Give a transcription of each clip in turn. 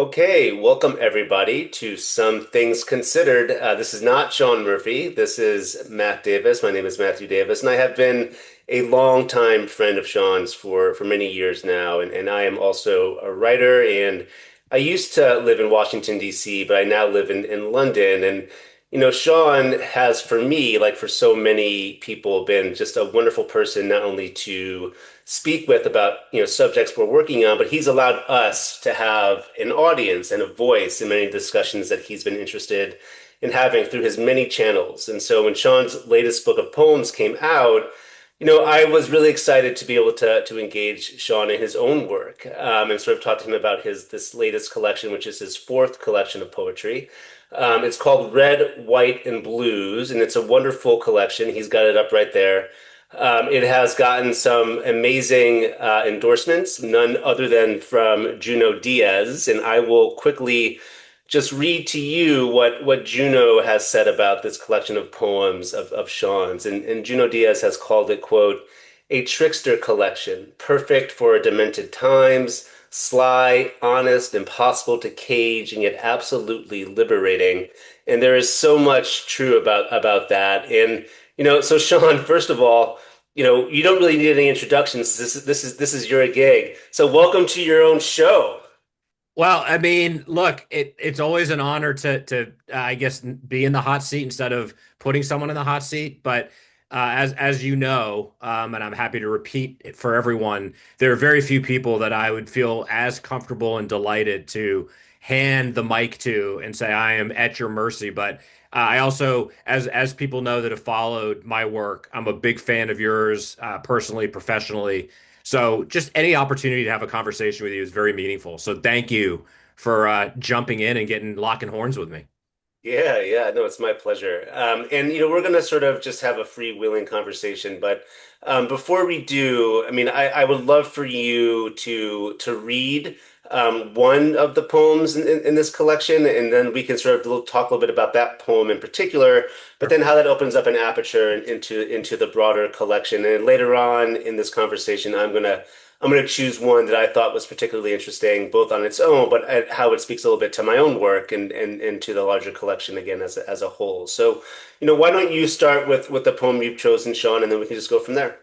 Okay, welcome everybody to Some Things Considered. This is not Sean Murphy. This is Matt Davis. My name is Matthew Davis, and I have been a longtime friend of Sean's for many years now. And I am also a writer, and I used to live in Washington, D.C., but I now live in London. And, Sean has, for me, like for so many people, been just a wonderful person, not only to speak with about subjects we're working on, but he's allowed us to have an audience and a voice in many discussions that he's been interested in having through his many channels. And so when Sean's latest book of poems came out, I was really excited to be able to engage Sean in his own work, and sort of talk to him about his this latest collection, which is his fourth collection of poetry. It's called Red, White, and Blues, and it's a wonderful collection. He's got it up right there. It has gotten some amazing endorsements, none other than from Juno Diaz. And I will quickly just read to you what Juno has said about this collection of poems of Sean's. And Juno Diaz has called it, quote, a trickster collection, perfect for demented times, sly, honest, impossible to cage, and yet absolutely liberating. And there is so much true about that. And so Sean, first of all, you don't really need any introductions. This is your gig. So welcome to your own show. Well, I mean, look, it's always an honor to I guess be in the hot seat instead of putting someone in the hot seat. But as you know, and I'm happy to repeat it for everyone, there are very few people that I would feel as comfortable and delighted to hand the mic to and say I am at your mercy. But I also, as people know that have followed my work, I'm a big fan of yours, personally, professionally. So just any opportunity to have a conversation with you is very meaningful. So thank you for jumping in and getting locking horns with me. Yeah, yeah, no, it's my pleasure. And we're gonna sort of just have a freewheeling conversation, but before we do, I mean, I would love for you to read one of the poems in this collection, and then we can sort of talk a little bit about that poem in particular, but Sure. then how that opens up an aperture into the broader collection. And later on in this conversation, I'm gonna choose one that I thought was particularly interesting, both on its own, but how it speaks a little bit to my own work and to the larger collection again as a whole. So, why don't you start with the poem you've chosen, Sean, and then we can just go from there.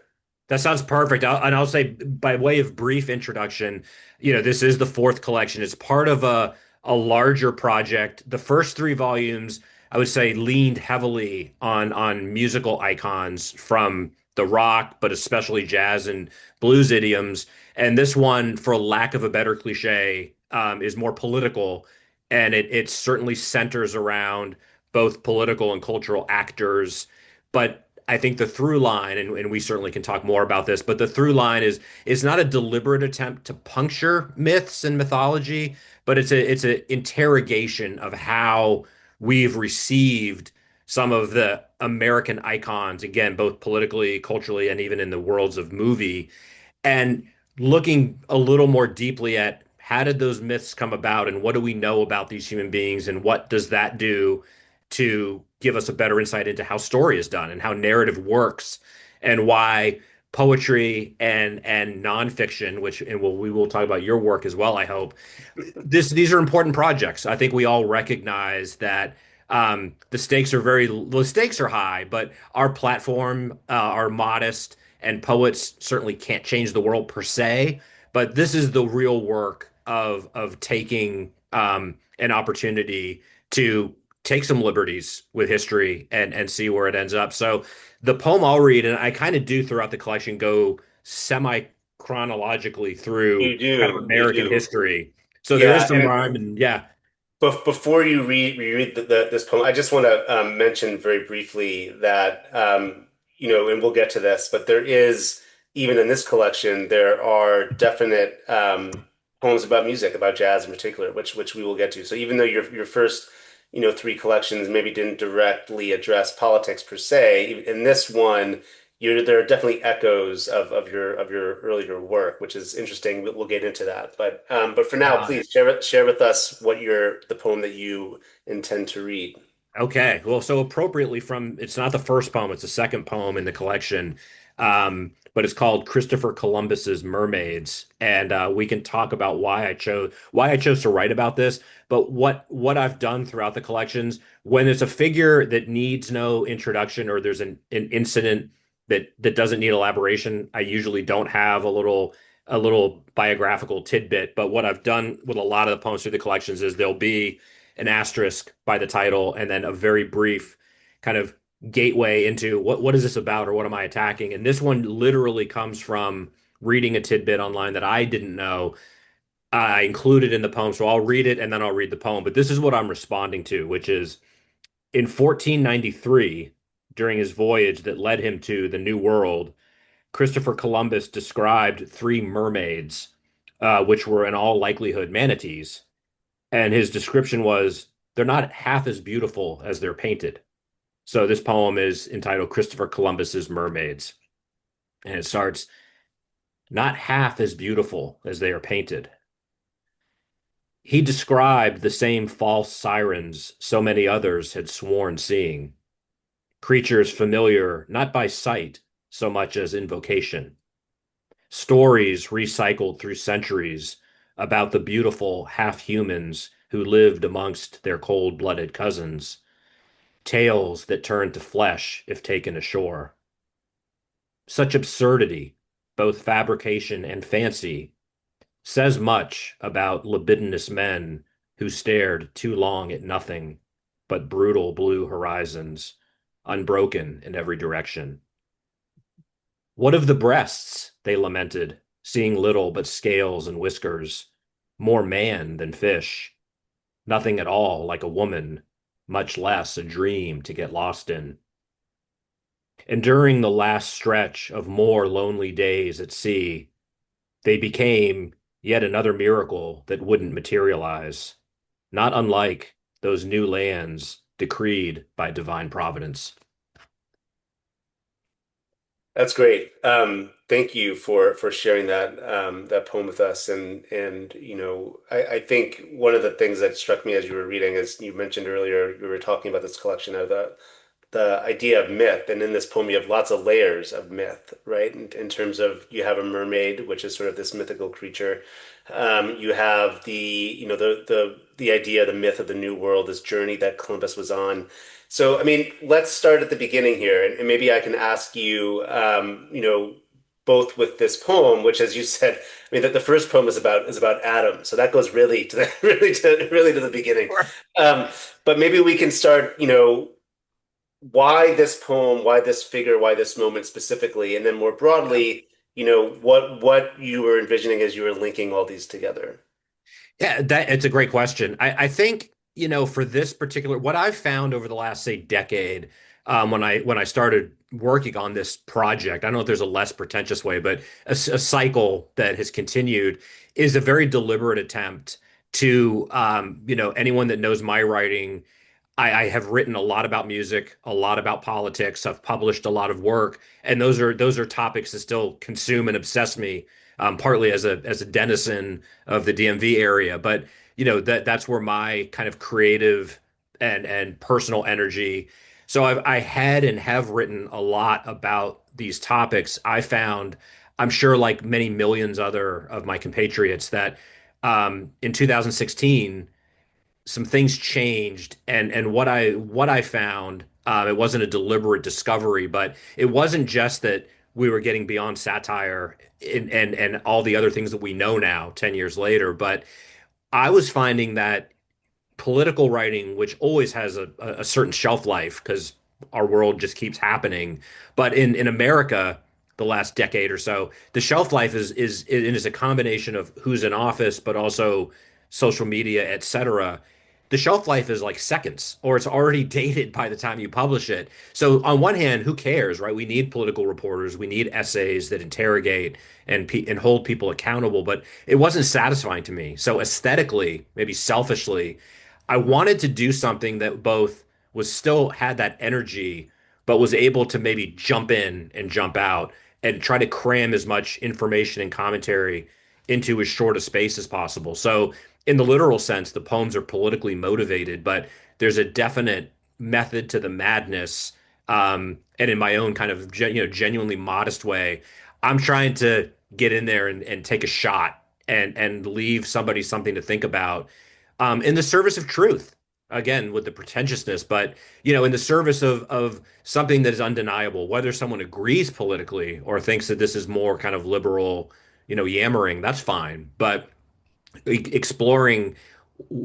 That sounds perfect. And I'll say, by way of brief introduction, this is the fourth collection. It's part of a larger project. The first three volumes, I would say, leaned heavily on musical icons from the rock, but especially jazz and blues idioms. And this one, for lack of a better cliche, is more political, and it certainly centers around both political and cultural actors. But I think the through line, and we certainly can talk more about this, but the through line is not a deliberate attempt to puncture myths and mythology, but it's an interrogation of how we've received some of the American icons, again, both politically, culturally, and even in the worlds of movie, and looking a little more deeply at how did those myths come about and what do we know about these human beings and what does that do to give us a better insight into how story is done and how narrative works and why poetry and nonfiction, which and we will talk about your work as well, I hope. These are important projects. I think we all recognize that the stakes are high, but our platform are modest, and poets certainly can't change the world per se. But this is the real work of taking an opportunity to take some liberties with history and see where it ends up. So the poem I'll read, and I kind of do throughout the collection, go semi chronologically through You kind of do, you American do. history. So there is Yeah, some and rhyme, and yeah. before you reread this poem, I just want to mention very briefly that and we'll get to this, but there is even in this collection there are definite poems about music, about jazz in particular, which we will get to. So even though your first three collections maybe didn't directly address politics per se, in this one there are definitely echoes of your earlier work, which is interesting. We'll get into that, but for now, Uh, please share with us what the poem that you intend to read. okay. Well, so appropriately from it's not the first poem, it's the second poem in the collection. But it's called Christopher Columbus's Mermaids, and we can talk about why I chose to write about this. But what I've done throughout the collections, when it's a figure that needs no introduction or there's an incident that doesn't need elaboration, I usually don't have a little biographical tidbit. But what I've done with a lot of the poems through the collections is there'll be an asterisk by the title and then a very brief kind of gateway into what is this about or what am I attacking? And this one literally comes from reading a tidbit online that I didn't know. I included in the poem, so I'll read it and then I'll read the poem. But this is what I'm responding to, which is in 1493, during his voyage that led him to the New World, Christopher Columbus described three mermaids, which were in all likelihood manatees. And his description was, they're not half as beautiful as they're painted. So this poem is entitled Christopher Columbus's Mermaids. And it starts, not half as beautiful as they are painted. He described the same false sirens so many others had sworn seeing, creatures familiar not by sight so much as invocation, stories recycled through centuries about the beautiful half humans who lived amongst their cold blooded cousins, tales that turned to flesh if taken ashore. Such absurdity, both fabrication and fancy, says much about libidinous men who stared too long at nothing but brutal blue horizons, unbroken in every direction. What of the breasts? They lamented, seeing little but scales and whiskers, more man than fish, nothing at all like a woman, much less a dream to get lost in. And during the last stretch of more lonely days at sea, they became yet another miracle that wouldn't materialize, not unlike those new lands decreed by divine providence. That's great. Thank you for sharing that poem with us. And I think one of the things that struck me as you were reading, as you mentioned earlier, we were talking about this collection of the idea of myth, and in this poem you have lots of layers of myth, right? In terms of you have a mermaid, which is sort of this mythical creature. You have the idea, the myth of the New World, this journey that Columbus was on. So, I mean, let's start at the beginning here, and maybe I can ask you, both with this poem, which, as you said, I mean, that the first poem is about Adam, so that goes really to the really to the beginning. Sure. Um, but maybe we can start, why this poem, why this figure, why this moment specifically, and then more Yeah. broadly, what you were envisioning as you were linking all these together. Yeah, that it's a great question. I think, for this particular, what I've found over the last, say, decade, when I started working on this project, I don't know if there's a less pretentious way, but a cycle that has continued is a very deliberate attempt to, anyone that knows my writing. I have written a lot about music, a lot about politics. I've published a lot of work, and those are topics that still consume and obsess me, partly as a denizen of the DMV area. But that's where my kind of creative and personal energy. So I had and have written a lot about these topics. I found, I'm sure, like many millions other of my compatriots, that in 2016 some things changed, and what I found, it wasn't a deliberate discovery, but it wasn't just that we were getting beyond satire and all the other things that we know now 10 years later, but I was finding that political writing, which always has a certain shelf life because our world just keeps happening. But in America, the last decade or so, the shelf life is a combination of who's in office, but also social media, et cetera. The shelf life is like seconds, or it's already dated by the time you publish it. So on one hand, who cares, right? We need political reporters, we need essays that interrogate and hold people accountable, but it wasn't satisfying to me. So aesthetically, maybe selfishly, I wanted to do something that both was still had that energy, but was able to maybe jump in and jump out and try to cram as much information and commentary into as short a space as possible. So, in the literal sense, the poems are politically motivated, but there's a definite method to the madness. And in my own kind of genuinely modest way, I'm trying to get in there and take a shot and leave somebody something to think about, in the service of truth. Again, with the pretentiousness, but in the service of something that is undeniable, whether someone agrees politically or thinks that this is more kind of liberal, yammering, that's fine. But exploring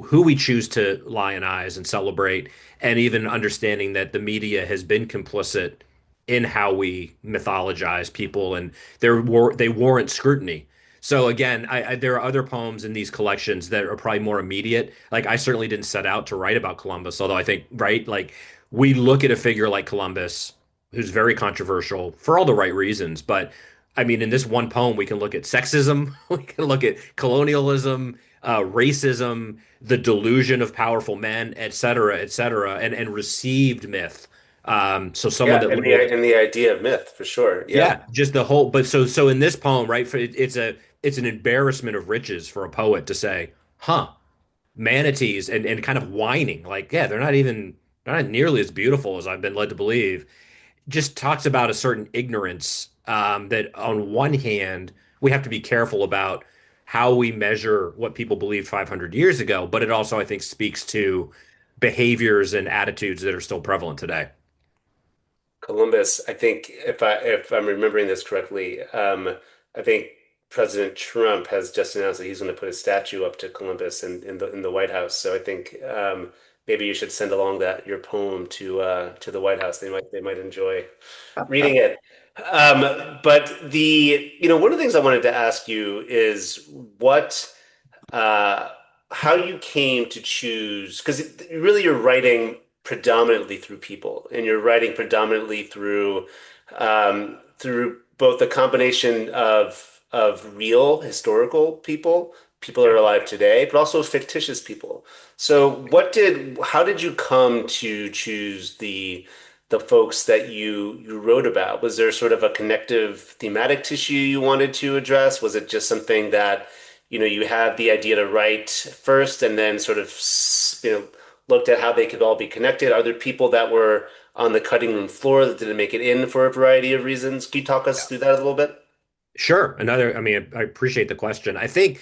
who we choose to lionize and celebrate, and even understanding that the media has been complicit in how we mythologize people, and they warrant scrutiny. So again, there are other poems in these collections that are probably more immediate. Like I certainly didn't set out to write about Columbus, although I think, right, like we look at a figure like Columbus, who's very controversial for all the right reasons, but I mean, in this one poem, we can look at sexism, we can look at colonialism, racism, the delusion of powerful men, et cetera, and received myth. So someone Yeah, that and lived, the idea of myth for sure. Yeah. yeah, just the whole. But so in this poem, right? It's an embarrassment of riches for a poet to say, "Huh, manatees," and kind of whining, like, yeah, they're not nearly as beautiful as I've been led to believe. Just talks about a certain ignorance, that on one hand we have to be careful about how we measure what people believed 500 years ago, but it also I think speaks to behaviors and attitudes that are still prevalent today. Columbus, I think if I'm remembering this correctly, I think President Trump has just announced that he's going to put a statue up to Columbus in the White House. So I think maybe you should send along that your poem to the White House. They might enjoy reading it. But one of the things I wanted to ask you is what uh, how you came to choose, because really you're writing predominantly through people, and you're writing predominantly through both a combination of real historical people, people that are Yeah. alive today, but also fictitious people. So how did you come to choose the folks that you wrote about? Was there sort of a connective thematic tissue you wanted to address? Was it just something that you had the idea to write first and then sort of, looked at how they could all be connected? Are there people that were on the cutting room floor that didn't make it in for a variety of reasons? Can you talk us through that a little bit? Sure. I mean, I appreciate the question. I think,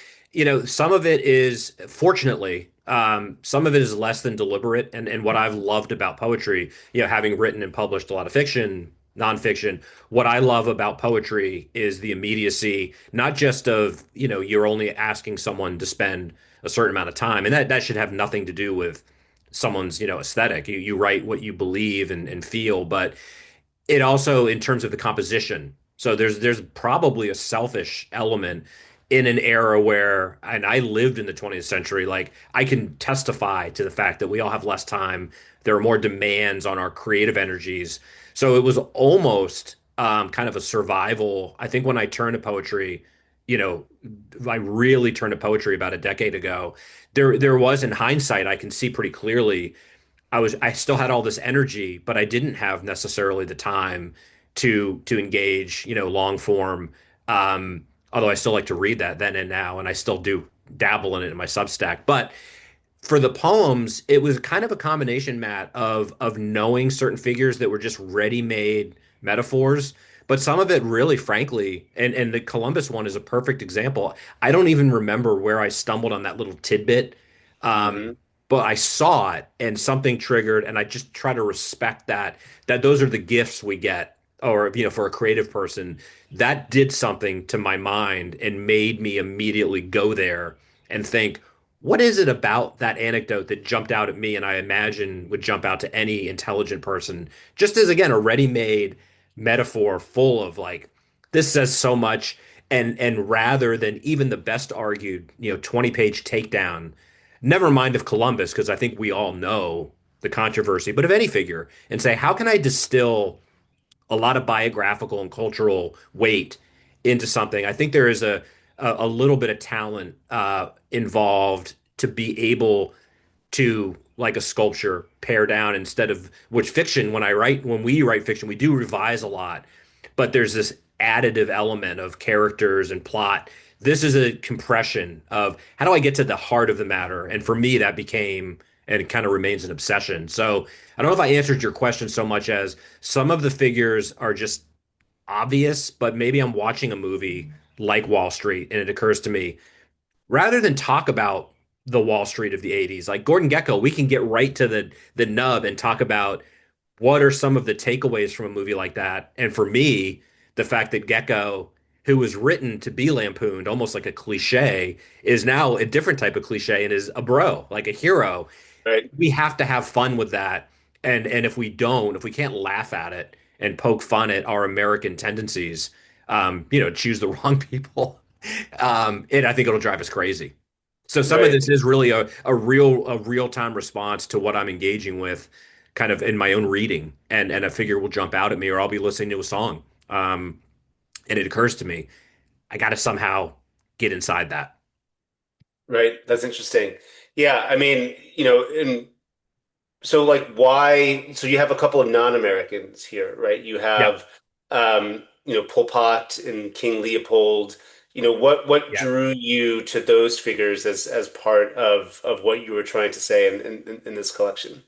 some of it is, fortunately, some of it is less than deliberate. And what I've loved about poetry, having written and published a lot of fiction, nonfiction, what I love about poetry is the immediacy, not just of, you're only asking someone to spend a certain amount of time. And that should have nothing to do with someone's, aesthetic. You write what you believe and feel, but it also in terms of the composition. So there's probably a selfish element in an era where, and I lived in the 20th century, like I can testify to the fact that we all have less time. There are more demands on our creative energies. So it was almost, kind of a survival. I think when I turned to poetry, you know, I really turned to poetry about a decade ago. There was, in hindsight, I can see pretty clearly I still had all this energy, but I didn't have necessarily the time to engage, long form. Although I still like to read that then and now, and I still do dabble in it in my Substack. But for the poems, it was kind of a combination, Matt, of knowing certain figures that were just ready-made metaphors. But some of it really, frankly, and the Columbus one is a perfect example. I don't even remember where I stumbled on that little tidbit. Hmm. But I saw it and something triggered, and I just try to respect that those are the gifts we get, or for a creative person, that did something to my mind and made me immediately go there and think, what is it about that anecdote that jumped out at me and I imagine would jump out to any intelligent person, just as again a ready-made metaphor full of like, this says so much. And rather than even the best argued 20-page takedown, never mind of Columbus, because I think we all know the controversy, but of any figure, and say, how can I distill a lot of biographical and cultural weight into something? I think there is a little bit of talent, involved to be able to, like a sculpture, pare down, instead of which fiction, when we write fiction, we do revise a lot, but there's this additive element of characters and plot. This is a compression of how do I get to the heart of the matter? And for me, that became and it kind of remains an obsession. So I don't know if I answered your question so much as some of the figures are just obvious, but maybe I'm watching a movie like Wall Street and it occurs to me rather than talk about the Wall Street of the 80s, like Gordon Gekko, we can get right to the nub and talk about what are some of the takeaways from a movie like that. And for me, the fact that Gekko, who was written to be lampooned, almost like a cliche, is now a different type of cliche and is a bro, like a hero. Right. We have to have fun with that. And if we don't, if we can't laugh at it and poke fun at our American tendencies, choose the wrong people, I think it'll drive us crazy. So some of Right. this is really a real time response to what I'm engaging with, kind of in my own reading, and a figure will jump out at me, or I'll be listening to a song, and it occurs to me I got to somehow get inside that. Right. That's interesting. Yeah. I mean, and so like why, so you have a couple of non-Americans here, right? You Yeah, have Pol Pot and King Leopold. What yeah. drew you to those figures as part of what you were trying to say in this collection?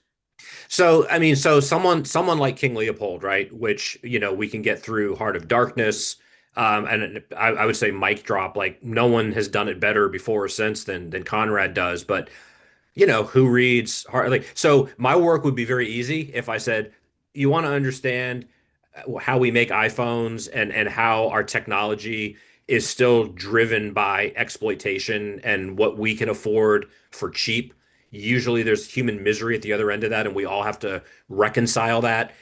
So I mean, so someone like King Leopold, right? Which we can get through Heart of Darkness, and I would say mic drop. Like no one has done it better before or since than Conrad does. But who reads hard like so my work would be very easy if I said you want to understand how we make iPhones and how our technology is still driven by exploitation and what we can afford for cheap. Usually there's human misery at the other end of that, and we all have to reconcile that.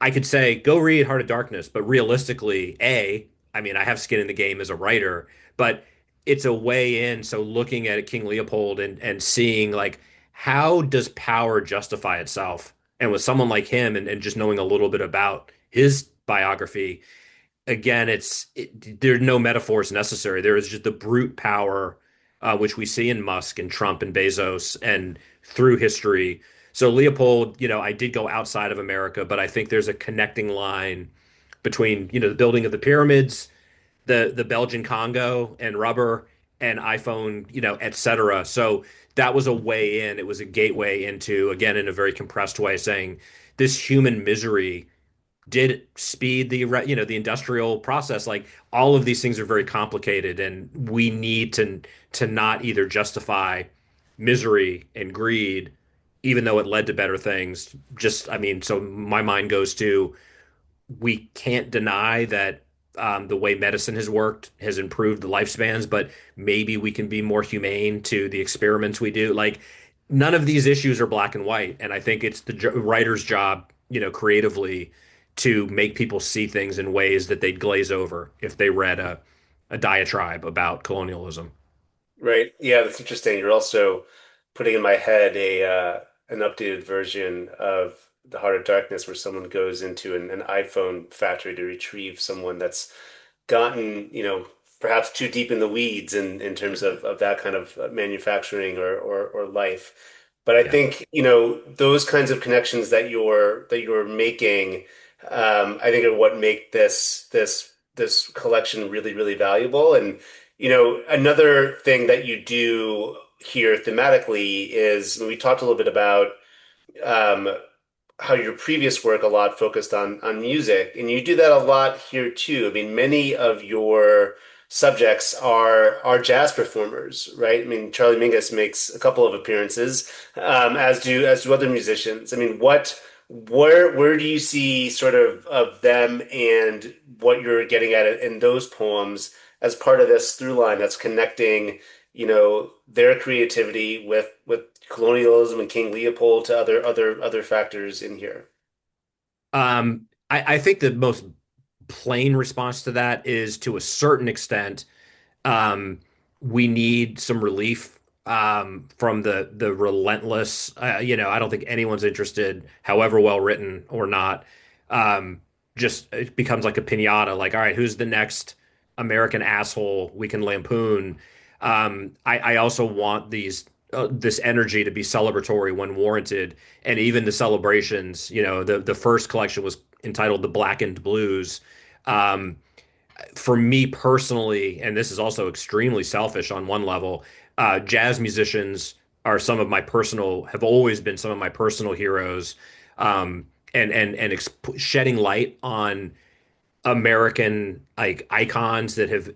I could say go read Heart of Darkness, but realistically, I mean, I have skin in the game as a writer, but it's a way in. So looking at King Leopold and seeing like how does power justify itself? And with someone like him and just knowing a little bit about his biography, again, there are no metaphors necessary. There is just the brute power, which we see in Musk and Trump and Bezos and through history. So Leopold, I did go outside of America, but I think there's a connecting line between, the building of the pyramids, the Belgian Congo and rubber and iPhone, et cetera. So that was a way in. It was a gateway into, again, in a very compressed way, saying this human misery did speed the industrial process. Like all of these things are very complicated, and we need to not either justify misery and greed even though it led to better things. Just I mean, so my mind goes to we can't deny that the way medicine has worked has improved the lifespans, but maybe we can be more humane to the experiments we do. Like none of these issues are black and white, and I think it's the writer's job, creatively, to make people see things in ways that they'd glaze over if they read a diatribe about colonialism. Right. Yeah, that's interesting. You're also putting in my head a an updated version of The Heart of Darkness where someone goes into an iPhone factory to retrieve someone that's gotten, perhaps too deep in the weeds in terms of that kind of manufacturing or life. But I Yeah. think, those kinds of connections that you're making, I think are what make this collection really, really valuable. And another thing that you do here thematically is we talked a little bit about um, how your previous work a lot focused on music, and you do that a lot here too. I mean, many of your subjects are jazz performers, right? I mean, Charlie Mingus makes a couple of appearances, as do other musicians. I mean, where do you see sort of them and what you're getting at in those poems as part of this through line that's connecting, their creativity with colonialism and King Leopold to other factors in here. I think the most plain response to that is to a certain extent Um, we need some relief from the relentless. I don't think anyone's interested, however well written or not. Um, just it becomes like a piñata. Like, all right, who's the next American asshole we can lampoon? I also want this energy to be celebratory when warranted, and even the celebrations. The first collection was entitled "The Blackened Blues." Um, for me personally, and this is also extremely selfish on one level, jazz musicians are some of my personal, have always been some of my personal heroes. And shedding light on American like icons that have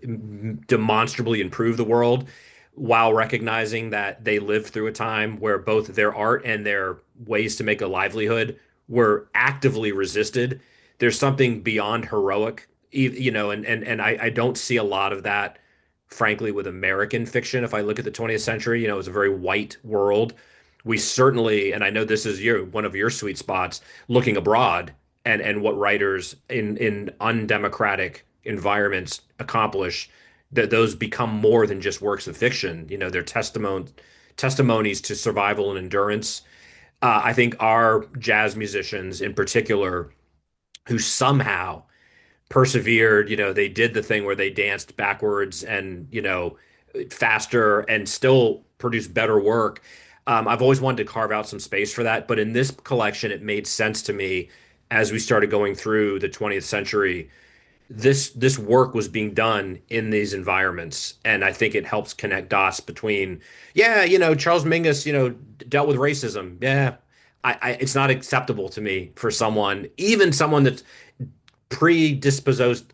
demonstrably improved the world while recognizing that they lived through a time where both their art and their ways to make a livelihood were actively resisted. There's something beyond heroic, and I don't see a lot of that, frankly, with American fiction. If I look at the 20th century, it was a very white world. We certainly, and I know this is one of your sweet spots, looking abroad and what writers in undemocratic environments accomplish, that those become more than just works of fiction. They're testimonies to survival and endurance. I think our jazz musicians in particular, who somehow persevered, they did the thing where they danced backwards and, faster and still produced better work. I've always wanted to carve out some space for that, but in this collection, it made sense to me as we started going through the 20th century. This work was being done in these environments, and I think it helps connect dots between, yeah, Charles Mingus, dealt with racism. Yeah, it's not acceptable to me for someone, even someone that's predisposed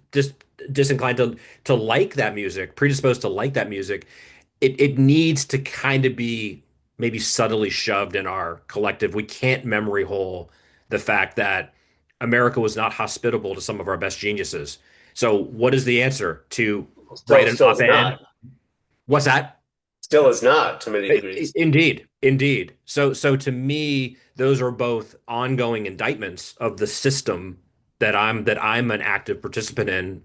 disinclined to like that music, predisposed to like that music. It needs to kind of be maybe subtly shoved in our collective. We can't memory hole the fact that America was not hospitable to some of our best geniuses. So what is the answer? To write an Still is op-ed? not. What's that? Still is not to many degrees. Indeed, indeed. So to me, those are both ongoing indictments of the system that I'm an active participant in,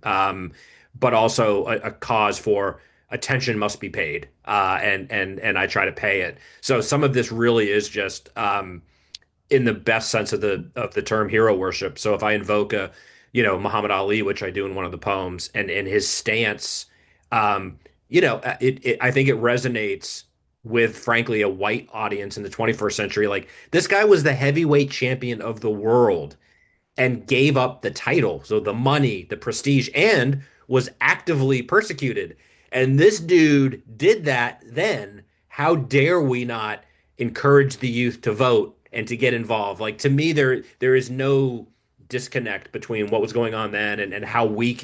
but also a cause for attention must be paid, and I try to pay it. So some of this really is just in the best sense of the term hero worship. So if I invoke Muhammad Ali, which I do in one of the poems, and his stance, I think it resonates with, frankly, a white audience in the 21st century. Like, this guy was the heavyweight champion of the world and gave up the title, so the money, the prestige, and was actively persecuted. And this dude did that then. How dare we not encourage the youth to vote and to get involved? Like, to me, there is no disconnect between what was going on then and how we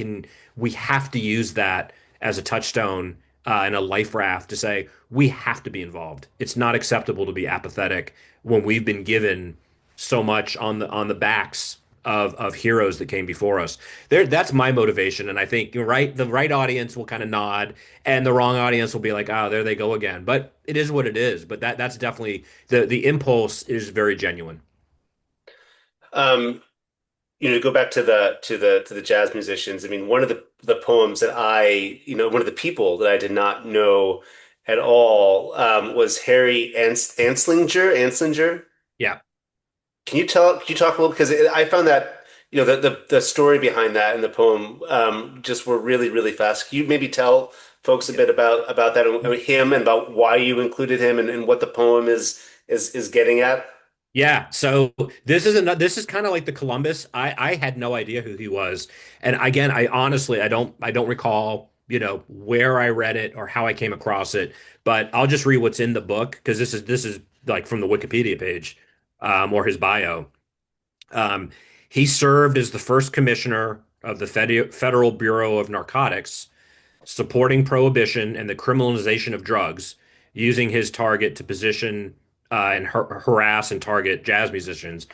have to use that as a touchstone and a life raft to say we have to be involved. It's not acceptable to be apathetic when we've been given so much on the backs of heroes that came before us. That's my motivation, and I think you're right. The right audience will kind of nod, and the wrong audience will be like, "Oh, there they go again." But it is what it is. But that's definitely the impulse is very genuine. Um, go back to the jazz musicians. I mean, one of the poems that one of the people that I did not know at all was Harry Anslinger. Yeah. Can you talk a little because I found that the story behind that and the poem just were really fast. Can you maybe tell folks a bit about that and him and about why you included him and what the poem is getting at? Yeah, so this is kind of like the Columbus. I had no idea who he was. And again, I honestly I don't recall, where I read it or how I came across it, but I'll just read what's in the book because this is like from the Wikipedia page, or his bio. Um, he served as the first commissioner of the Federal Bureau of Narcotics, supporting prohibition and the criminalization of drugs, using his target to position and harass and target jazz musicians,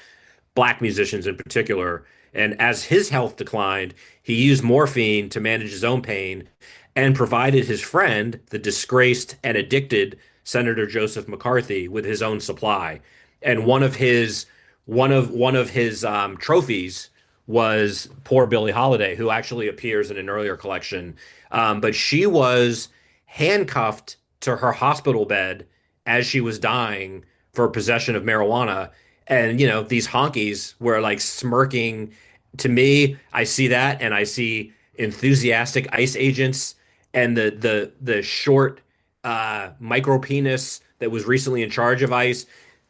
black musicians in particular. And as his health declined, he used morphine to manage his own pain and provided his friend, the disgraced and addicted Senator Joseph McCarthy, with his own supply. And one of his trophies was poor Billie Holiday, who actually appears in an earlier collection. But she was handcuffed to her hospital bed as she was dying for possession of marijuana. And, these honkies were like smirking. To me, I see that and I see enthusiastic ICE agents and the short micro penis that was recently in charge of ICE.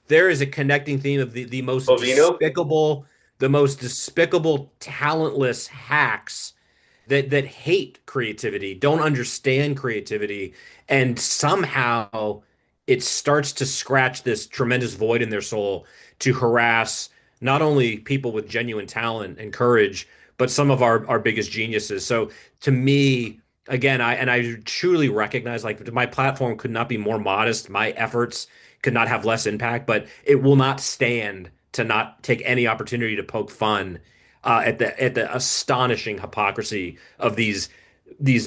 There is a connecting theme of Bovino? the most despicable, talentless hacks that hate creativity, don't understand creativity, and somehow it starts to scratch this tremendous void in their soul to harass not only people with genuine talent and courage, but some of our biggest geniuses. So to me, again, I truly recognize like my platform could not be more modest. My efforts could not have less impact, but it will not stand to not take any opportunity to poke fun at the astonishing hypocrisy of these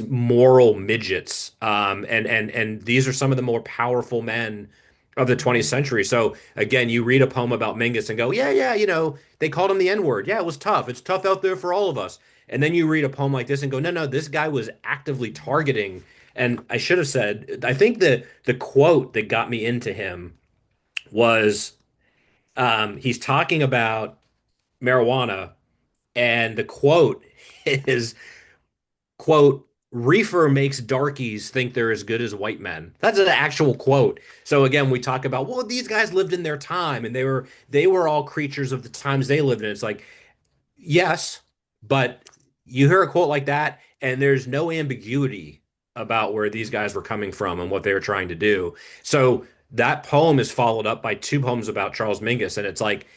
moral midgets. And these are some of the more powerful men of the 20th century. So again, you read a poem about Mingus and go, yeah, yeah, they called him the N-word. Yeah, it was tough. It's tough out there for all of us. And then you read a poem like this and go, no, no, this guy was actively targeting. And I should have said, I think the quote that got me into him was he's talking about marijuana, and the quote is quote, reefer makes darkies think they're as good as white men. That's an actual quote. So again, we talk about, well, these guys lived in their time and they were all creatures of the times they lived in. It's like, yes, but you hear a quote like that, and there's no ambiguity about where these guys were coming from and what they were trying to do. So that poem is followed up by two poems about Charles Mingus, and it's like,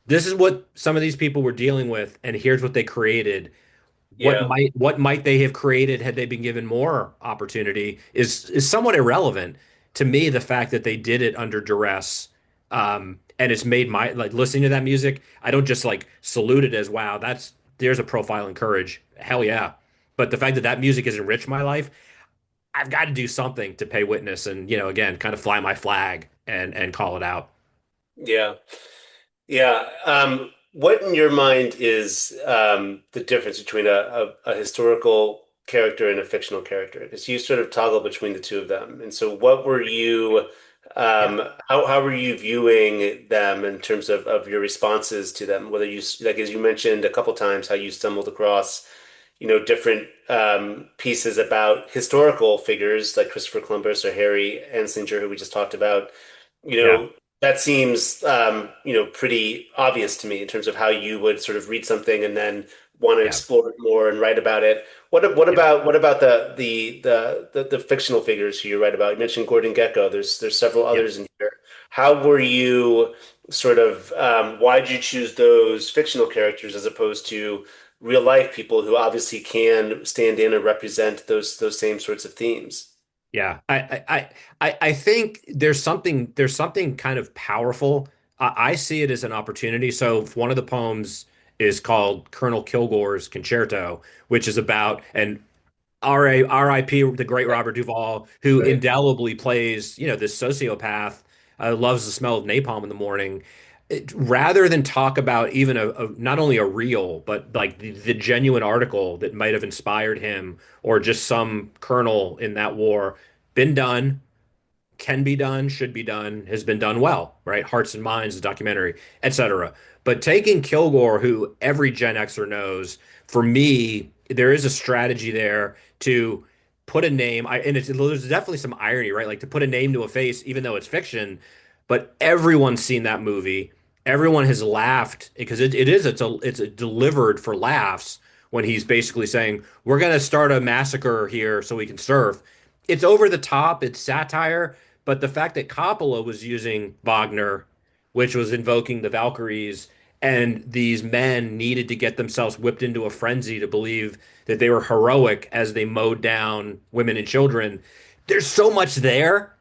this is what some of these people were dealing with, and here's what they created. Yeah. What might they have created had they been given more opportunity is somewhat irrelevant to me. The fact that they did it under duress, and it's made my like listening to that music, I don't just like salute it as wow, there's a profile in courage. Hell yeah. But the fact that that music has enriched my life, I've got to do something to pay witness and, again, kind of fly my flag and call it out. Yeah. Yeah. What in your mind is the difference between a historical character and a fictional character? Because you sort of toggle between the two of them. And so what were you Yeah. how were you viewing them in terms of your responses to them? Whether you like as you mentioned a couple times how you stumbled across, different pieces about historical figures like Christopher Columbus or Harry Anslinger, who we just talked about. You Yeah. know, that seems, pretty obvious to me in terms of how you would sort of read something and then want to Yeah. explore it more and write about it. Yeah. What about the fictional figures who you write about? You mentioned Gordon Gekko. There's several Yeah. others in here. How were you sort of why did you choose those fictional characters as opposed to real life people who obviously can stand in and represent those same sorts of themes? Yeah, I think there's something kind of powerful. I see it as an opportunity. So one of the poems is called Colonel Kilgore's Concerto, which is about and R.I.P. the great Robert Duvall, who Right. indelibly plays, this sociopath, loves the smell of napalm in the morning. Rather than talk about even not only a real, but like the genuine article that might have inspired him, or just some colonel in that war, been done, can be done, should be done, has been done well, right? Hearts and Minds, the documentary, etc. But taking Kilgore, who every Gen Xer knows, for me, there is a strategy there to put a name. And there's definitely some irony, right? Like to put a name to a face, even though it's fiction. But everyone's seen that movie. Everyone has laughed because it's delivered for laughs when he's basically saying, "We're going to start a massacre here so we can surf." It's over the top. It's satire, but the fact that Coppola was using Wagner, which was invoking the Valkyries, and these men needed to get themselves whipped into a frenzy to believe that they were heroic as they mowed down women and children. There's so much there.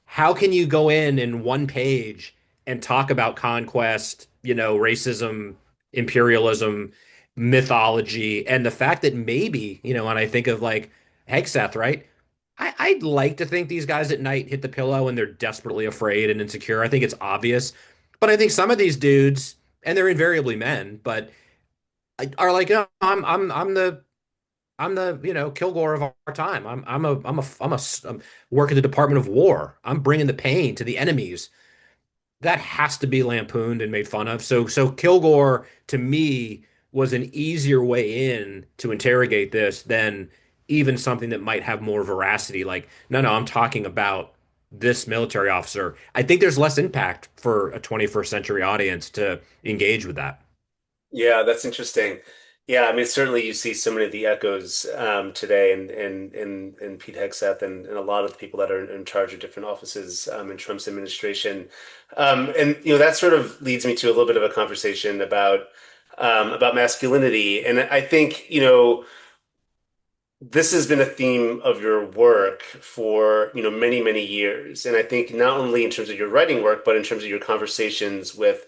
How can you go in one page and talk about conquest, racism, imperialism, mythology, and the fact that maybe, when I think of like Hegseth, right? I'd like to think these guys at night hit the pillow and they're desperately afraid and insecure. I think it's obvious. But I think some of these dudes, and they're invariably men, but are like, oh, I'm the Kilgore of our time. I'm work at the Department of War. I'm bringing the pain to the enemies. That has to be lampooned and made fun of. So Kilgore to me was an easier way in to interrogate this than even something that might have more veracity. Like, no, no, I'm talking about this military officer. I think there's less impact for a 21st century audience to engage with that. Yeah, that's interesting. Yeah, I mean, certainly you see so many of the echoes today in Pete Hegseth and a lot of the people that are in charge of different offices in Trump's administration. And that sort of leads me to a little bit of a conversation about masculinity. And I think, this has been a theme of your work for, many, many years. And I think not only in terms of your writing work, but in terms of your conversations with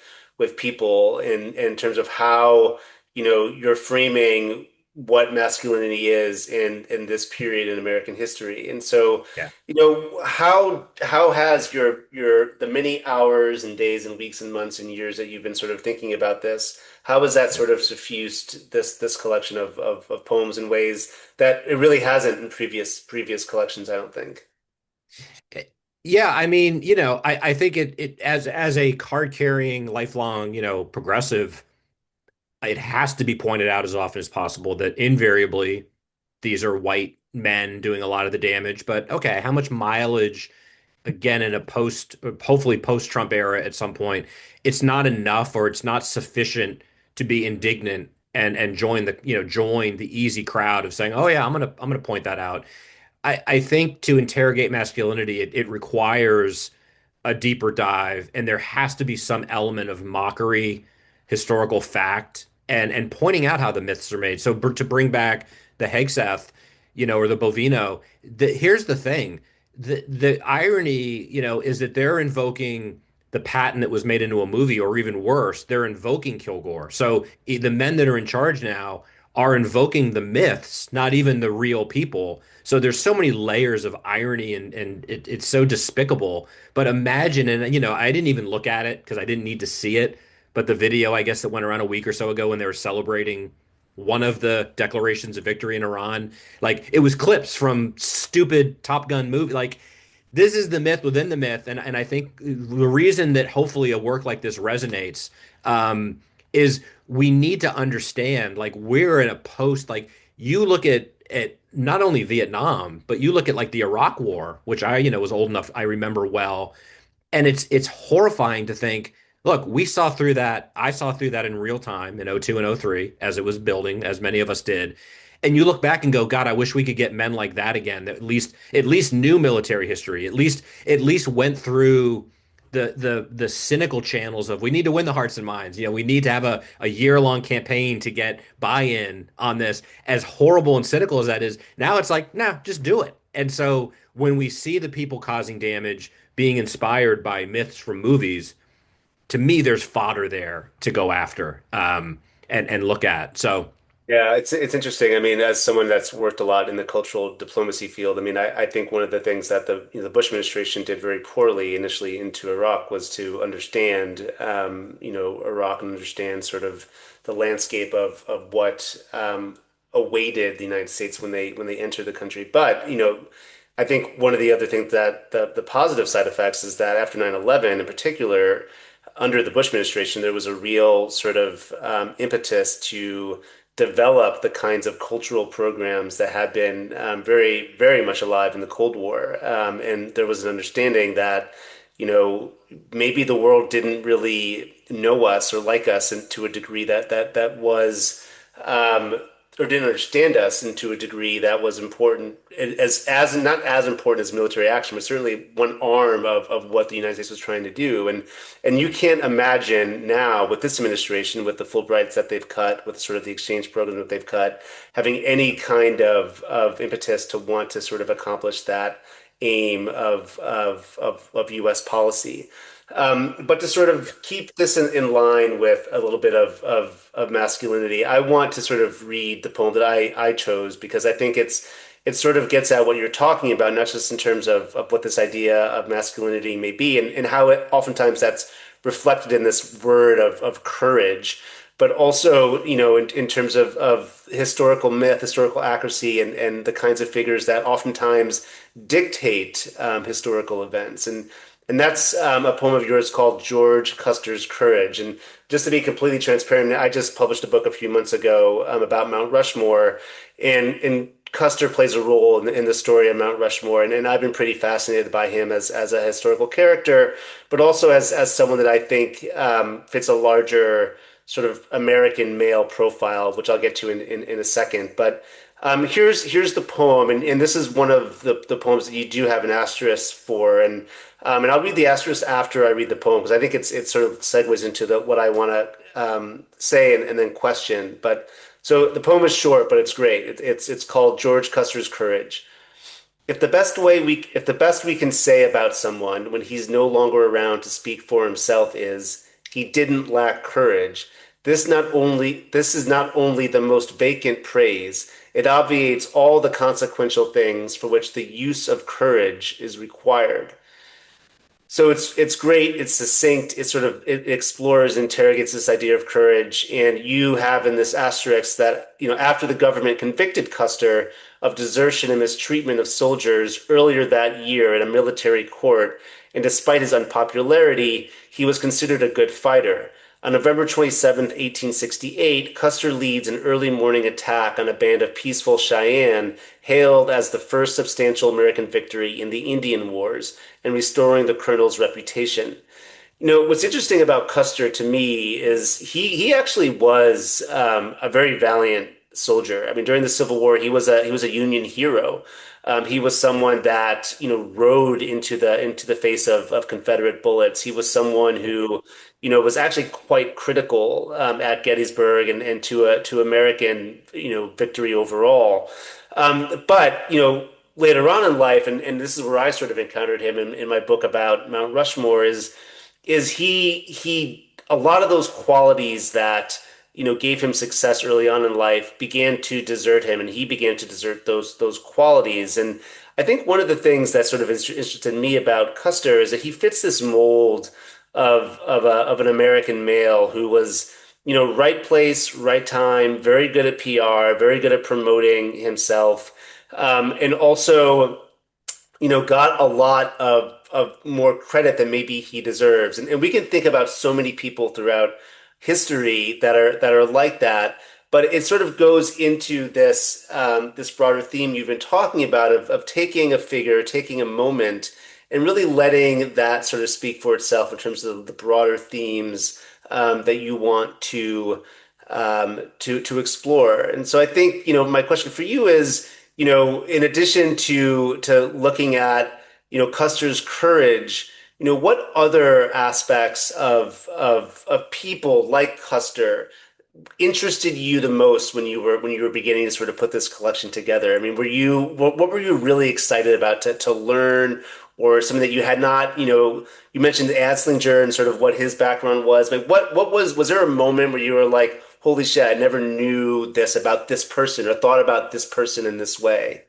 people in terms of how, you're framing what masculinity is in this period in American history. And so, Yeah. how has your the many hours and days and weeks and months and years that you've been sort of thinking about this, how has that sort of suffused this collection of poems in ways that it really hasn't in previous collections, I don't think. Yeah, I mean, I think it as a card carrying lifelong, progressive, it has to be pointed out as often as possible that invariably these are white men doing a lot of the damage. But okay, how much mileage, again, in a hopefully post-Trump era at some point, it's not enough or it's not sufficient to be indignant and join the easy crowd of saying, oh yeah, I'm gonna point that out. I think to interrogate masculinity, it requires a deeper dive, and there has to be some element of mockery, historical fact, and pointing out how the myths are made. So to bring back the Hegseth, or the Bovino, here's the thing: the irony, is that they're invoking the patent that was made into a movie, or even worse, they're invoking Kilgore. So the men that are in charge now are invoking the myths, not even the real people. So there's so many layers of irony, and it's so despicable. But imagine, and I didn't even look at it because I didn't need to see it. But the video, I guess, that went around a week or so ago when they were celebrating one of the declarations of victory in Iran, like it was clips from stupid Top Gun movie. Like this is the myth within the myth, and I think the reason that hopefully a work like this resonates um, is we need to understand like we're in a post like you look at not only Vietnam, but you look at like the Iraq War, which I was old enough I remember well, and it's horrifying to think, look, we saw through that. I saw through that in real time in '02 and '03 as it was building, as many of us did. And you look back and go, God, I wish we could get men like that again, that at least knew military history, at least went through the cynical channels of we need to win the hearts and minds. We need to have a year-long campaign to get buy-in on this. As horrible and cynical as that is, now it's like, nah, just do it. And so when we see the people causing damage being inspired by myths from movies, to me, there's fodder there to go after and look at. So Yeah, it's interesting. I mean, as someone that's worked a lot in the cultural diplomacy field, I mean, I think one of the things that the Bush administration did very poorly initially into Iraq was to understand, Iraq and understand sort of the landscape of what awaited the United States when they entered the country. But, I think one of the other things that the positive side effects is that after 9/11 in particular, under the Bush administration, there was a real sort of impetus to develop the kinds of cultural programs that had been very, very much alive in the Cold War. And there was an understanding that, you know, maybe the world didn't really know us or like us and to a degree that was or didn't understand us and to a degree that was important as not as important as military action, but certainly one arm of what the United States was trying to do. And you can't imagine now with this administration, with the Fulbrights that they've cut, with sort of the exchange program that they've cut, having any kind of impetus to want to sort of accomplish that aim of U.S. policy. But to sort of keep this in line with a little bit of masculinity, I want to sort of read the poem that I chose because I think it sort of gets at what you're talking about, not just in terms of what this idea of masculinity may be and how it oftentimes that's reflected in this word of courage, but also, in terms of historical myth, historical accuracy, and the kinds of figures that oftentimes dictate historical events. And that's a poem of yours called George Custer's Courage. And just to be completely transparent, I just published a book a few months ago about Mount Rushmore, and Custer plays a role in the story of Mount Rushmore. And I've been pretty fascinated by him as a historical character, but also as someone that I think fits a larger sort of American male profile, which I'll get to in a second. But here's the poem, and this is one of the poems that you do have an asterisk for, and I'll read the asterisk after I read the poem because I think it sort of segues into the what I want to say and then question. But so the poem is short, but it's great. It's called George Custer's Courage. If the best we can say about someone when he's no longer around to speak for himself is he didn't lack courage, this is not only the most vacant praise, it obviates all the consequential things for which the use of courage is required. So it's great, it's succinct, it explores, interrogates this idea of courage, and you have in this asterisk that, after the government convicted Custer of desertion and mistreatment of soldiers earlier that year in a military court, and despite his unpopularity, he was considered a good fighter. On November 27th, 1868, Custer leads an early morning attack on a band of peaceful Cheyenne, hailed as the first substantial American victory in the Indian Wars and restoring the colonel's reputation. What's interesting about Custer to me is he actually was a very valiant soldier. I mean, during the Civil War, he was a Union hero. He was someone that rode into the face of Confederate bullets. He was someone who was actually quite critical at Gettysburg and to American victory overall. But later on in life, and this is where I sort of encountered him in my book about Mount Rushmore, is he a lot of those qualities that gave him success early on in life began to desert him, and he began to desert those qualities. And I think one of the things that sort of interested me about Custer is that he fits this mold of an American male who was right place, right time, very good at PR, very good at promoting himself, and also got a lot of more credit than maybe he deserves. And we can think about so many people throughout history that are like that. But it sort of goes into this broader theme you've been talking about of taking a figure, taking a moment, and really letting that sort of speak for itself in terms of the broader themes that you want to explore. And so I think my question for you is in addition to looking at Custer's courage, what other aspects of people like Custer interested you the most when you were beginning to sort of put this collection together? I mean, what were you really excited about to learn, or something that you had not, you mentioned Anslinger and sort of what his background was. Like was there a moment where you were like, holy shit, I never knew this about this person or thought about this person in this way?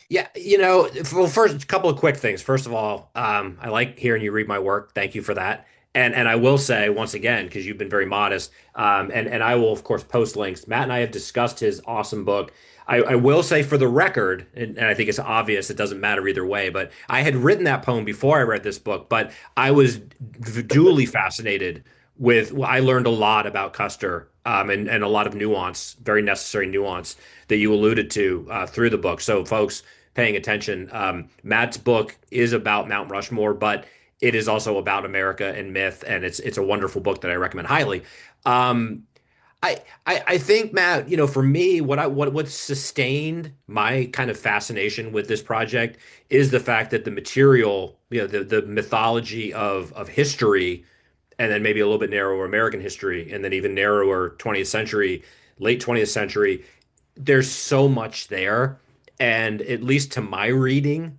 Yeah, well, first, a couple of quick things. First of all, I like hearing you read my work. Thank you for that. And I will say once again, because you've been very modest, and I will of course post links. Matt and I have discussed his awesome book. I will say for the record, and I think it's obvious, it doesn't matter either way, but I had written that poem before I read this book, but I was duly fascinated with, well, I learned a lot about Custer, and a lot of nuance, very necessary nuance that you alluded to through the book. So, folks paying attention, Matt's book is about Mount Rushmore, but it is also about America and myth, and it's a wonderful book that I recommend highly. Um, I think, Matt, for me, what sustained my kind of fascination with this project is the fact that the material, the mythology of history, and then maybe a little bit narrower American history, and then even narrower 20th century, late 20th century. There's so much there, and at least to my reading,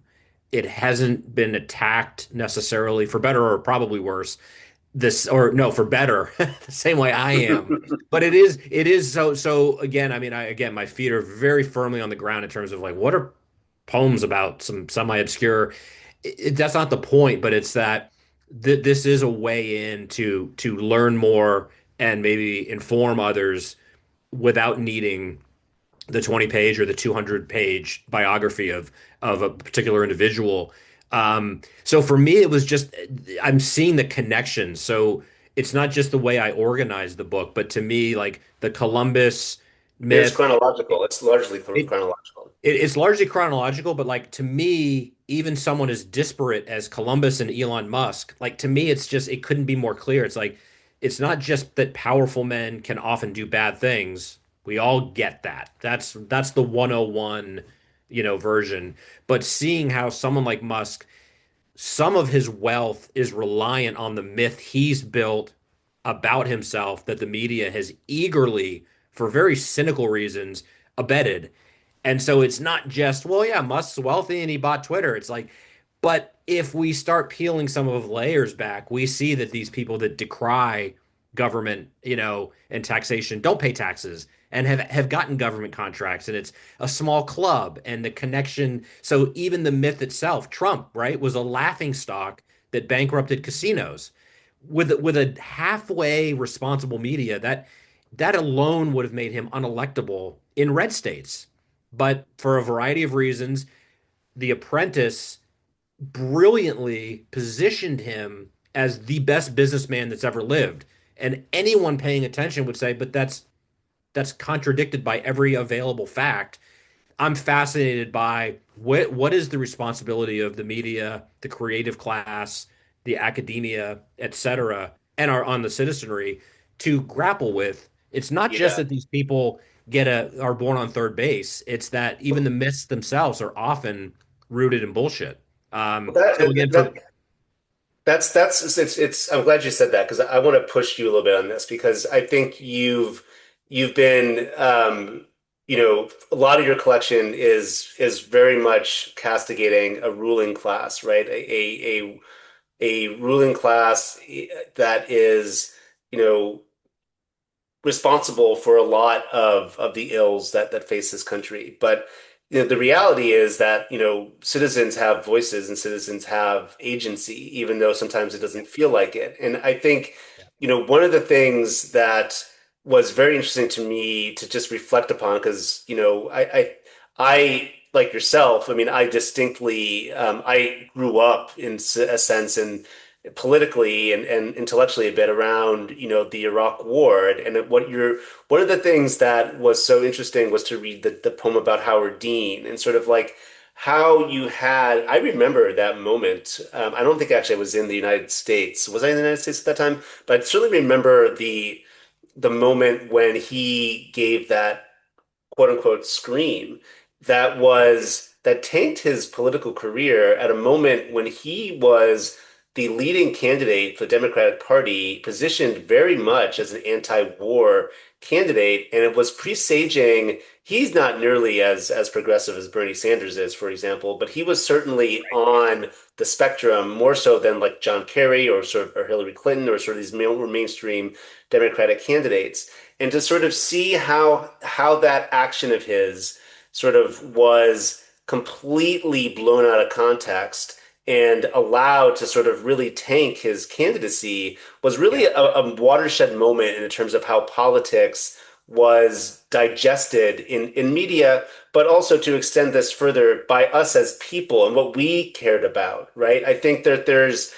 it hasn't been attacked necessarily, for better or probably worse, this, or no, for better, the same way I am. But it is so again, I mean, again, my feet are very firmly on the ground in terms of like, what are poems about some semi-obscure. That's not the point, but it's that this is a way in to learn more and maybe inform others without needing the 20 page or the 200-page biography of a particular individual. So for me, it was just, I'm seeing the connection. So it's not just the way I organized the book, but to me, like the Columbus It is myth, chronological. It's largely it, chronological. it's largely chronological, but like to me, even someone as disparate as Columbus and Elon Musk, like to me, it's just, it couldn't be more clear. It's like it's not just that powerful men can often do bad things. We all get that. That's the 101, version. But seeing how someone like Musk, some of his wealth is reliant on the myth he's built about himself that the media has eagerly, for very cynical reasons, abetted. And so it's not just, well, yeah, Musk's wealthy and he bought Twitter. It's like, but if we start peeling some of the layers back, we see that these people that decry government, and taxation don't pay taxes and have gotten government contracts, and it's a small club and the connection. So even the myth itself, Trump, right, was a laughing stock that bankrupted casinos. With a halfway responsible media, that alone would have made him unelectable in red states. But for a variety of reasons, The Apprentice brilliantly positioned him as the best businessman that's ever lived. And anyone paying attention would say, but that's contradicted by every available fact. I'm fascinated by what is the responsibility of the media, the creative class, the academia, etc., and our on the citizenry to grapple with. It's not just Yeah. that these people are born on third base. It's that even the myths themselves are often rooted in bullshit. Well, So again, for it's I'm glad you said that because I want to push you a little bit on this because I think you've been a lot of your collection is very much castigating a ruling class, right? A ruling class that is, you know, responsible for a lot of the ills that face this country. But the reality is that citizens have voices and citizens have agency, even though sometimes it doesn't feel like it. And I think one of the things that was very interesting to me to just reflect upon, because I like yourself. I mean, I distinctly I grew up in a sense and politically and intellectually a bit around, the Iraq War. And one of the things that was so interesting was to read the poem about Howard Dean and sort of like how I remember that moment. I don't think actually I was in the United States. Was I in the United States at that time? But I certainly remember the moment when he gave that quote unquote scream that tanked his political career at a moment when he was the leading candidate for the Democratic Party, positioned very much as an anti-war candidate, and it was presaging. He's not nearly as progressive as Bernie Sanders is, for example, but he was certainly on the spectrum more so than like John Kerry or Hillary Clinton or sort of these more mainstream Democratic candidates. And to sort of see how that action of his sort of was completely blown out of context and allowed to sort of really tank his candidacy was really yeah, a watershed moment in terms of how politics was digested in media, but also to extend this further by us as people and what we cared about, right? I think that there is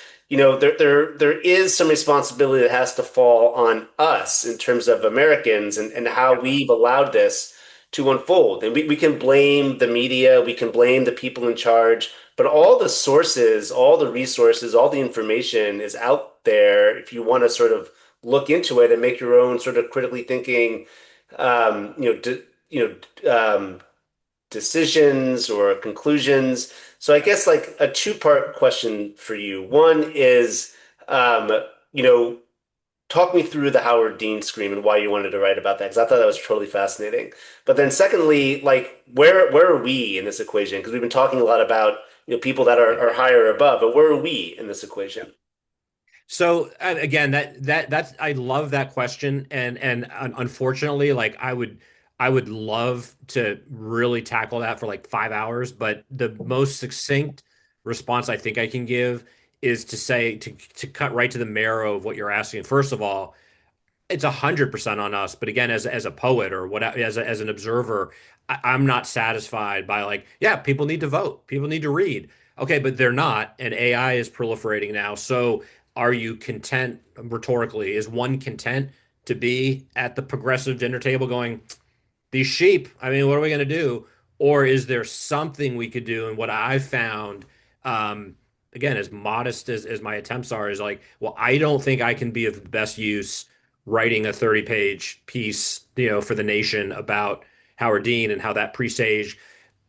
some responsibility that has to fall on us in terms of Americans and how yeah, we've allowed this to unfold. And we can blame the media, we can blame the people in charge, but all the sources, all the resources, all the information is out there if you want to sort of look into it and make your own sort of critically thinking, um, you know, de, you decisions or conclusions. So I guess like a two-part question for you. One is, um, you know, talk me through the Howard Dean scream and why you wanted to write about that, because I thought that was totally fascinating. But then secondly, like where are we in this equation? Because we've been talking a lot about people that yeah. are higher or above, but where are we in this Yeah. equation? So again, that's I love that question, and unfortunately, like I would love to really tackle that for like 5 hours, but the most succinct response I think I can give is to say to cut right to the marrow of what you're asking. First of all, it's 100% on us. But again, as a poet or what as an observer, I'm not satisfied by like, yeah, people need to vote, people need to read. Okay, but they're not, and AI is proliferating now. So are you content rhetorically? Is one content to be at the progressive dinner table going, these sheep, I mean, what are we going to do? Or is there something we could do? And what I found, um, again, as modest as my attempts are, is like, well, I don't think I can be of the best use writing a 30-page piece, for the Nation about Howard Dean and how that presaged,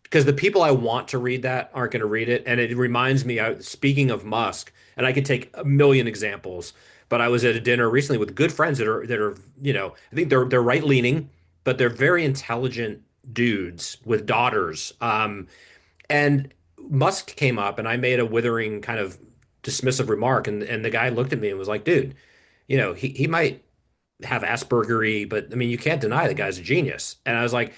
because the people I want to read that aren't going to read it. And it reminds me, speaking of Musk, and I could take a million examples, but I was at a dinner recently with good friends that are, I think they're right leaning, but they're very intelligent dudes with daughters. And Musk came up, and I made a withering kind of dismissive remark, and the guy looked at me and was like, "Dude, he might have Aspergery, but I mean, you can't deny the guy's a genius." And I was like,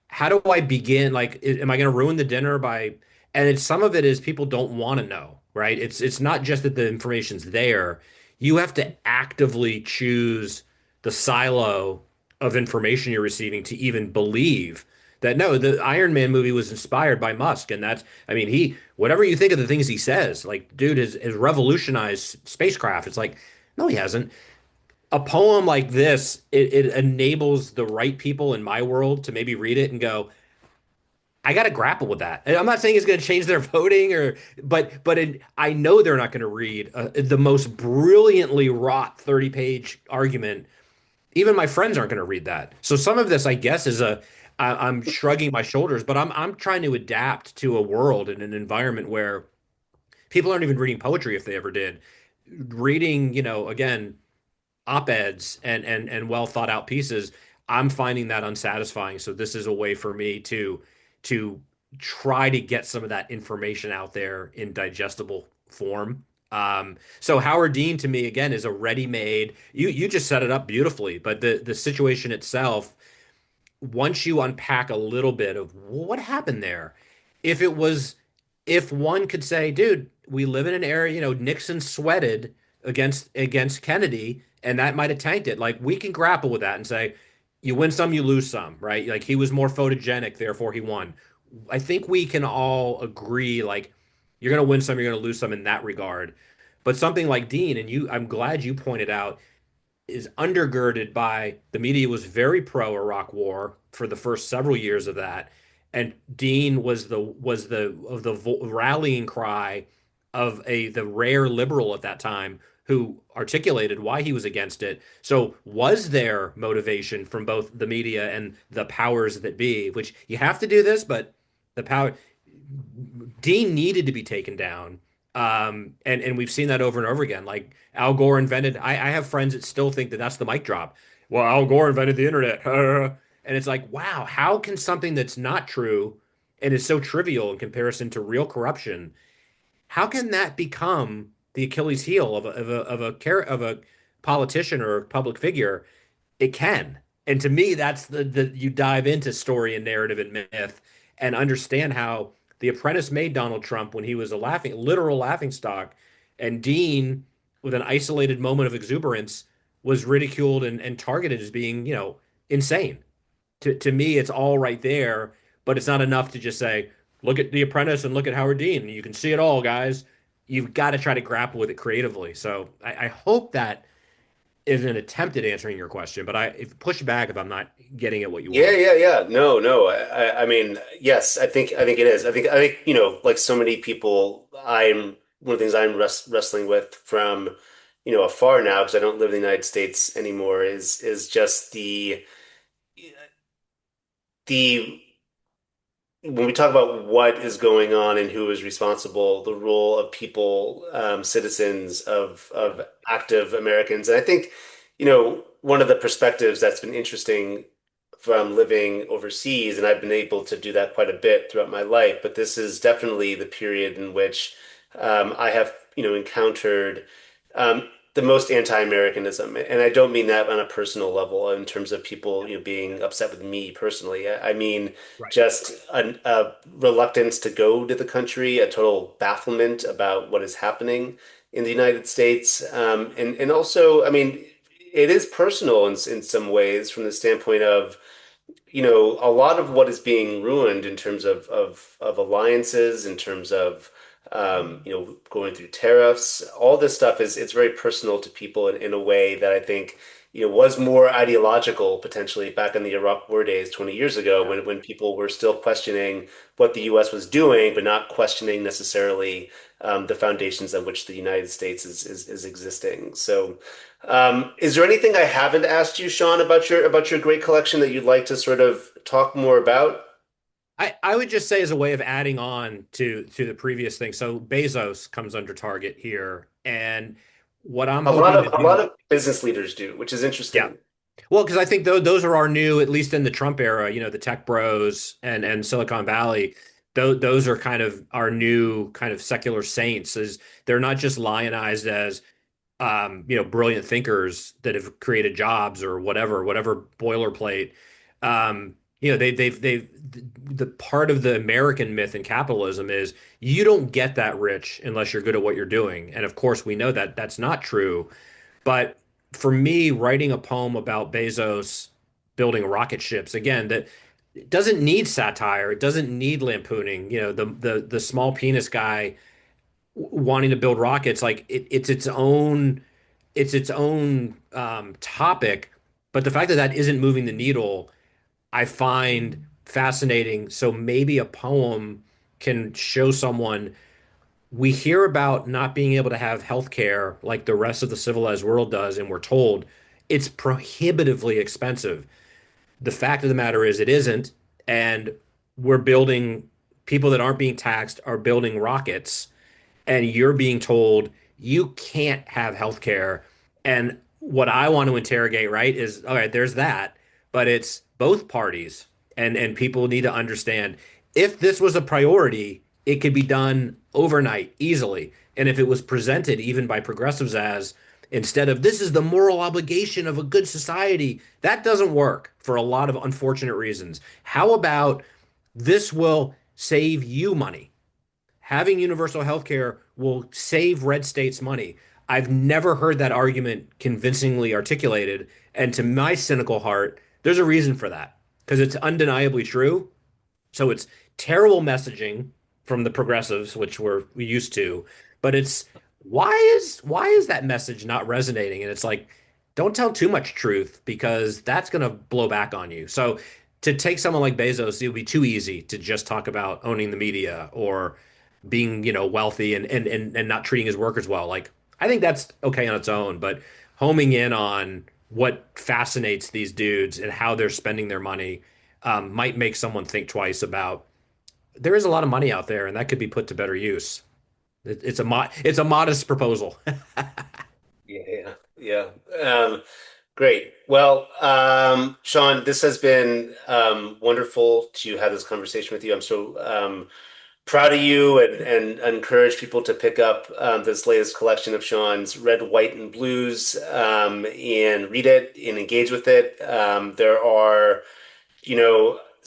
how do I begin? Like, am I going to ruin the dinner by? And some of it is people don't want to know, right? It's not just that the information's there. You have to actively choose the silo of information you're receiving to even believe that no, the Iron Man movie was inspired by Musk, and I mean, whatever you think of the things he says, like, dude has revolutionized spacecraft. It's like, no, he hasn't. A poem like this, it enables the right people in my world to maybe read it and go, I got to grapple with that. And I'm not saying it's going to change their voting, I know they're not going to read the most brilliantly wrought 30-page argument. Even my friends aren't going to read that. So some of this, I guess, I'm shrugging my shoulders, but I'm trying to adapt to a world and an environment where people aren't even reading poetry if they ever did. Reading, again, op-eds and well thought out pieces, I'm finding that unsatisfying. So this is a way for me to try to get some of that information out there in digestible form. So Howard Dean to me again is a ready-made. You just set it up beautifully, but the situation itself, once you unpack a little bit of what happened there, if it was, if one could say, dude, we live in an area, Nixon sweated against Kennedy, and that might have tanked it. Like we can grapple with that and say, you win some, you lose some, right? Like he was more photogenic, therefore he won. I think we can all agree, like you're going to win some, you're going to lose some in that regard. But something like Dean, and I'm glad you pointed out, is undergirded by the media was very pro Iraq War for the first several years of that, and Dean was the rallying cry of the rare liberal at that time who articulated why he was against it. So was there motivation from both the media and the powers that be, which you have to do this, but the power Dean needed to be taken down. And we've seen that over and over again. Like Al Gore invented. I have friends that still think that that's the mic drop. Well, Al Gore invented the internet, and it's like, wow, how can something that's not true and is so trivial in comparison to real corruption, how can that become the Achilles heel of a politician or a public figure? It can. And to me, that's the you dive into story and narrative and myth and understand how The Apprentice made Donald Trump when he was a literal laughing stock, and Dean, with an isolated moment of exuberance, was ridiculed and targeted as being, insane. To me, it's all right there, but it's not enough to just say, look at The Apprentice and look at Howard Dean. You can see it all, guys. You've got to try to grapple with it creatively. So I hope that is an attempt at answering your question, but if push back if I'm not getting at what you Yeah, want. yeah, yeah. No, no. I mean, yes, I think it is. I think, like so many people, one of the things I'm wrestling with from, afar now, because I don't live in the United States anymore, is just the when we talk about what is going on and who is responsible, the role of people, citizens of active Americans. And I think, one of the perspectives that's been interesting from living overseas, and I've been able to do that quite a bit throughout my life, but this is definitely the period in which I have, encountered the most anti-Americanism. And I don't mean that on a personal level in terms of people, being upset with me personally. I mean, Right. just a reluctance to go to the country, a total bafflement about what is happening in the United States. And also, I mean, it is personal in some ways from the standpoint of, a lot of what is being ruined in terms of alliances, in terms of going through tariffs. All this stuff is it's very personal to people in a way that I think, was more ideological potentially back in the Iraq War days 20 years ago Yeah. when people were still questioning what the US was doing, but not questioning necessarily the foundations on which the United States is existing. So, is there anything I haven't asked you, Sean, about your great collection that you'd like to sort of talk more about? I would just say as a way of adding on to the previous thing. So Bezos comes under target here, and what I'm hoping to A lot do, of business leaders do, which is yeah. interesting. Well, because I think those are our new, at least in the Trump era, the tech bros and Silicon Valley. Those are kind of our new kind of secular saints. Is they're not just lionized as brilliant thinkers that have created jobs or whatever boilerplate. They've the part of the American myth in capitalism is you don't get that rich unless you're good at what you're doing. And of course, we know that that's not true. But for me, writing a poem about Bezos building rocket ships, again, that it doesn't need satire, it doesn't need lampooning. The small penis guy wanting to build rockets, like it's its own topic. But the fact that that isn't moving the needle, I find fascinating. So maybe a poem can show someone we hear about not being able to have health care like the rest of the civilized world does, and we're told it's prohibitively expensive. The fact of the matter is, it isn't. And we're building, people that aren't being taxed are building rockets, and you're being told you can't have health care. And what I want to interrogate, right, is all right, there's that, but it's both parties, and people need to understand if this was a priority, it could be done overnight easily. And if it was presented even by progressives as instead of this is the moral obligation of a good society, that doesn't work for a lot of unfortunate reasons. How about this will save you money? Having universal health care will save red states money. I've never heard that argument convincingly articulated. And to my cynical heart, there's a reason for that because it's undeniably true. So it's terrible messaging from the progressives, which we used to, but it's why is that message not resonating? And it's like, don't tell too much truth because that's going to blow back on you. So to take someone like Bezos, it would be too easy to just talk about owning the media or being, wealthy and not treating his workers well. Like I think that's okay on its own, but homing in on what fascinates these dudes and how they're spending their money might make someone think twice about there is a lot of money out there and that could be put to better use. It's a modest proposal. Yeah, yeah. Great. Well, Sean, this has been wonderful to have this conversation with you. I'm so proud of you and encourage people to pick up this latest collection of Sean's Red, White, and Blues and read it and engage with it. There are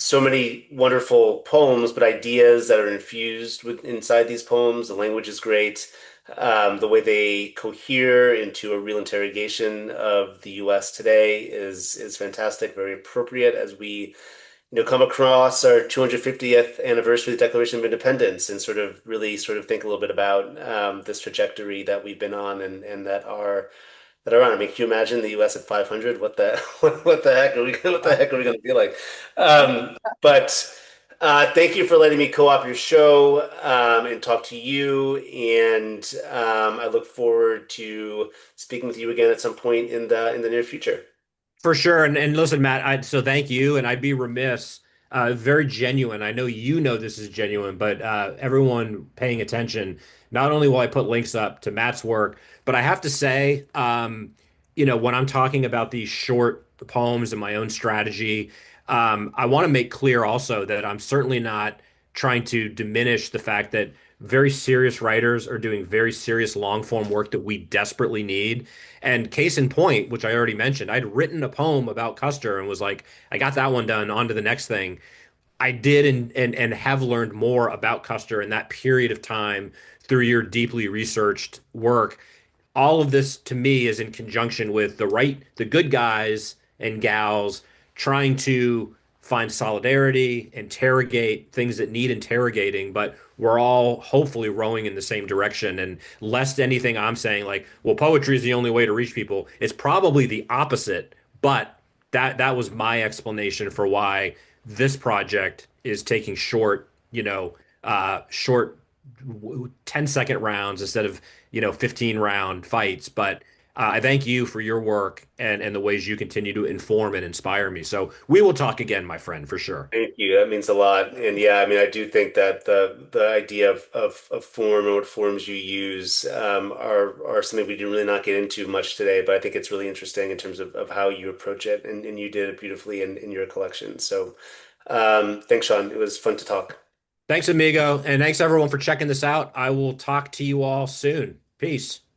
so many wonderful poems, but ideas that are infused inside these poems. The language is great. The way they cohere into a real interrogation of the U.S. today is fantastic, very appropriate as we, come across our 250th anniversary of the Declaration of Independence and sort of really sort of think a little bit about this trajectory that we've been on and that are on. I mean, can you imagine the U.S. at 500? What the heck are we going to be like? But thank you for letting me co-op your show and talk to you. And I look forward to speaking with you again at some point in the near future. For sure. And listen, Matt, so thank you. And I'd be remiss, very genuine. I know this is genuine, but everyone paying attention, not only will I put links up to Matt's work, but I have to say, when I'm talking about these short poems and my own strategy, I want to make clear also that I'm certainly not trying to diminish the fact that very serious writers are doing very serious long form work that we desperately need. And case in point, which I already mentioned, I'd written a poem about Custer and was like, I got that one done, on to the next thing. I did and have learned more about Custer in that period of time through your deeply researched work. All of this to me is in conjunction with the good guys and gals trying to find solidarity, interrogate things that need interrogating, but we're all hopefully rowing in the same direction. And lest anything I'm saying like, well, poetry is the only way to reach people, it's probably the opposite. But that was my explanation for why this project is taking short, short 10-second rounds instead of 15-round fights. But I thank you for your work and the ways you continue to inform and inspire me. So we will talk again, my friend, for sure. Thank you. That means a lot. And yeah, I mean, I do think that the idea of form and what forms you use are something we did really not get into much today, but I think it's really interesting in terms of how you approach it, and you did it beautifully in your collection. So thanks, Sean. It was fun to talk. Thanks, amigo, and thanks everyone for checking this out. I will talk to you all soon. Peace.